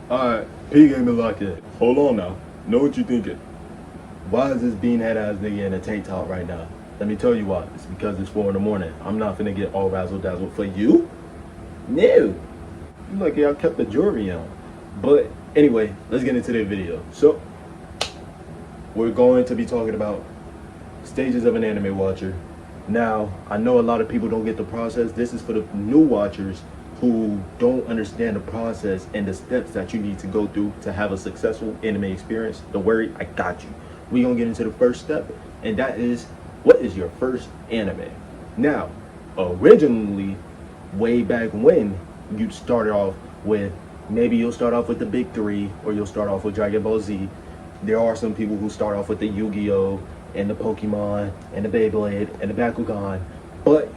Alright, P-Game and lock in. Hold on now. Know what you thinking. Why is this beanhead ass nigga in a tank top right now? Let me tell you why. It's because it's 4 in the morning. I'm not finna get all razzle dazzle for you. No. You lucky I kept the jewelry on. But anyway, let's get into the video. So, we're going to be talking about stages of an anime watcher. Now, I know a lot of people don't get the process. This is for the new watchers who don't understand the process and the steps that you need to go through to have a successful anime experience. Don't worry, I got you. We're gonna get into the first step, and that is, what is your first anime? Now, originally, way back when, you'd start off with, maybe you'll start off with the big three, or you'll start off with Dragon Ball Z. There are some people who start off with the Yu-Gi-Oh! And the Pokemon, and the Beyblade, and the Bakugan. But,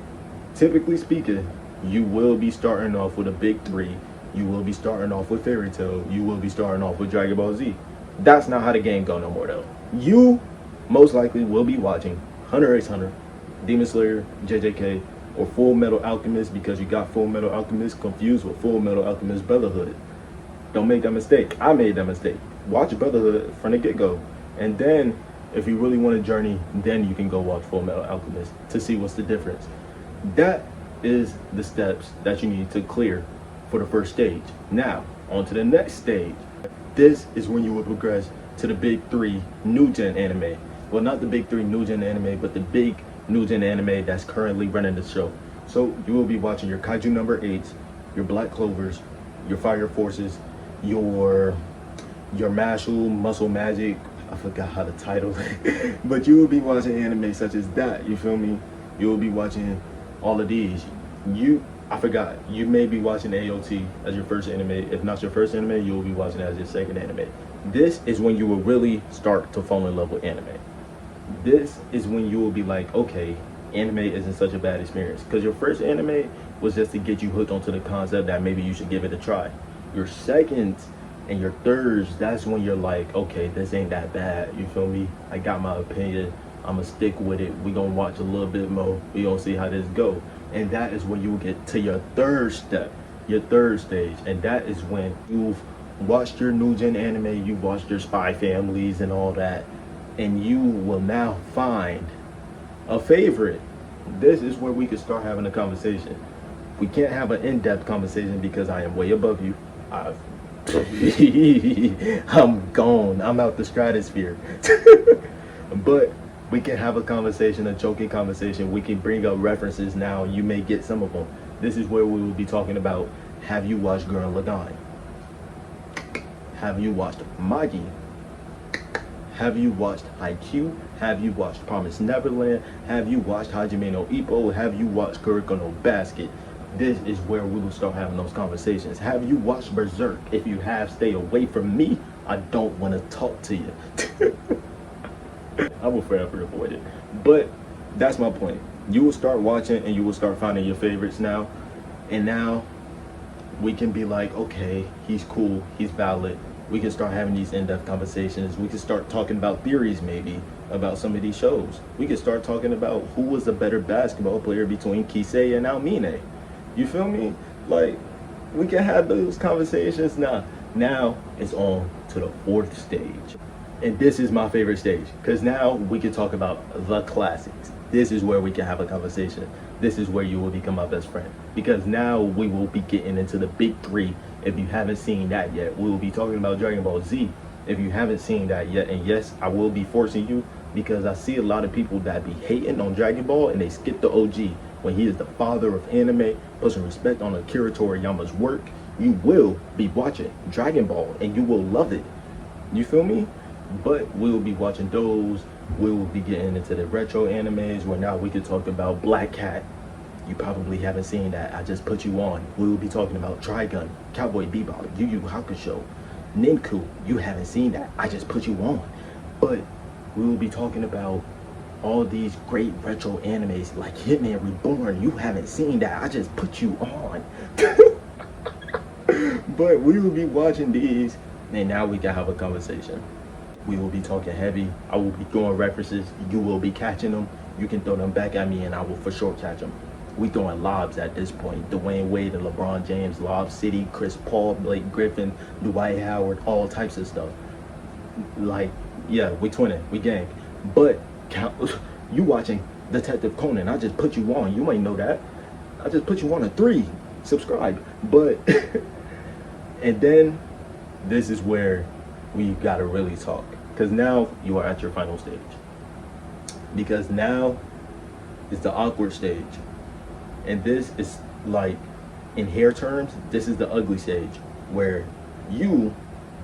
typically speaking, you will be starting off with a big three. You will be starting off with Fairy Tail. You will be starting off with Dragon Ball Z. That's not how the game go no more though. You most likely will be watching Hunter x Hunter, Demon Slayer, JJK, or Full Metal Alchemist because you got Full Metal Alchemist confused with Full Metal Alchemist Brotherhood. Don't make that mistake. I made that mistake. Watch Brotherhood from the get-go. And then, if you really want a journey, then you can go watch Full Metal Alchemist to see what's the difference. That is the steps that you need to clear for the first stage. Now, on to the next stage. This is when you will progress to the big three new gen anime. Well, not the big three new gen anime, but the big new gen anime that's currently running the show. So you will be watching your Kaiju number 8s, your Black Clovers, your Fire Forces, your Mashle, Muscle Magic. I forgot how to title it. But you will be watching anime such as that, you feel me? You will be watching all of these. I forgot, you may be watching AOT as your first anime. If not your first anime, you will be watching it as your second anime. This is when you will really start to fall in love with anime. This is when you will be like, okay, anime isn't such a bad experience. Because your first anime was just to get you hooked onto the concept that maybe you should give it a try. Your second and your thirds, that's when you're like, okay, this ain't that bad, you feel me? I got my opinion, I'ma stick with it. We gonna watch a little bit more, we gonna see how this go. And that is when you get to your third step, your third stage. And that is when you've watched your new gen anime, you've watched your Spy Families and all that, and you will now find a favorite. This is where we can start having a conversation. We can't have an in-depth conversation because I am way above you. I'm gone. I'm out the stratosphere. But we can have a conversation, a joking conversation. We can bring up references now. You may get some of them. This is where we will be talking about, have you watched Gurren Lagann? Have you watched Magi? Have you watched Haikyuu? Have you watched Promised Neverland? Have you watched Hajime no Ippo? Have you watched Kuroko no Basket? This is where we will start having those conversations. Have you watched Berserk? If you have, stay away from me. I don't want to talk to you. I will forever avoid it. But that's my point. You will start watching and you will start finding your favorites now. And now we can be like, okay, he's cool, he's valid. We can start having these in-depth conversations. We can start talking about theories maybe about some of these shows. We can start talking about who was a better basketball player between Kisei and Almine. You feel me? Like, we can have those conversations now. Now it's on to the fourth stage. And this is my favorite stage, because now we can talk about the classics. This is where we can have a conversation. This is where you will become my best friend. Because now we will be getting into the big three. If you haven't seen that yet, we will be talking about Dragon Ball Z. If you haven't seen that yet, and yes, I will be forcing you, because I see a lot of people that be hating on Dragon Ball and they skip the OG. When he is the father of anime, put some respect on Akira Toriyama's work, you will be watching Dragon Ball and you will love it. You feel me? But we will be watching those. We will be getting into the retro animes where now we can talk about Black Cat. You probably haven't seen that. I just put you on. We will be talking about Trigun, Cowboy Bebop, Yu Yu Hakusho, Ninku. You haven't seen that. I just put you on. But we will be talking about all these great retro animes like Hitman Reborn. You haven't seen that. I just put you on. But we will be watching these, and now we can have a conversation. We will be talking heavy. I will be throwing references. You will be catching them. You can throw them back at me and I will for sure catch them. We throwing lobs at this point. Dwayne Wade and LeBron James, Lob City, Chris Paul, Blake Griffin, Dwight Howard, all types of stuff. Like, yeah, we twinning, we gang. But you watching Detective Conan, I just put you on. You might know that. I just put you on a 3. Subscribe. But and then this is where we gotta really talk. Because now you are at your final stage. Because now is the awkward stage. And this is like, in hair terms, this is the ugly stage where you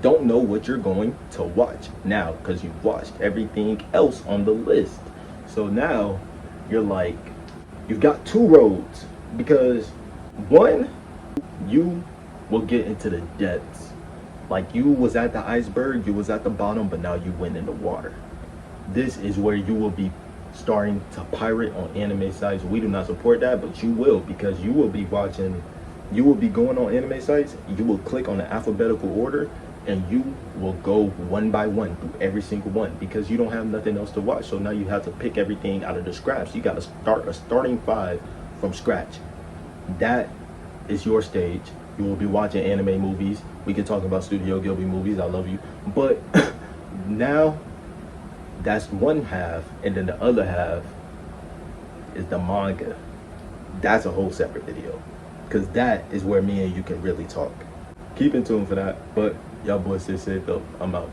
don't know what you're going to watch now because you've watched everything else on the list. So now you're like, you've got 2 roads, because one, you will get into the depths. Like, you was at the iceberg, you was at the bottom, but now you went in the water. This is where you will be starting to pirate on anime sites. We do not support that, but you will, because you will be watching, you will be going on anime sites, you will click on the alphabetical order, and you will go one by one through every single one, because you don't have nothing else to watch. So now you have to pick everything out of the scraps. You got to start a starting 5 from scratch. That is your stage. You will be watching anime movies. We can talk about Studio Ghibli movies. I love you. But now that's one half, and then the other half is the manga. That's a whole separate video, because that is where me and you can really talk. Keep in tune for that. But y'all boys said though, I'm out.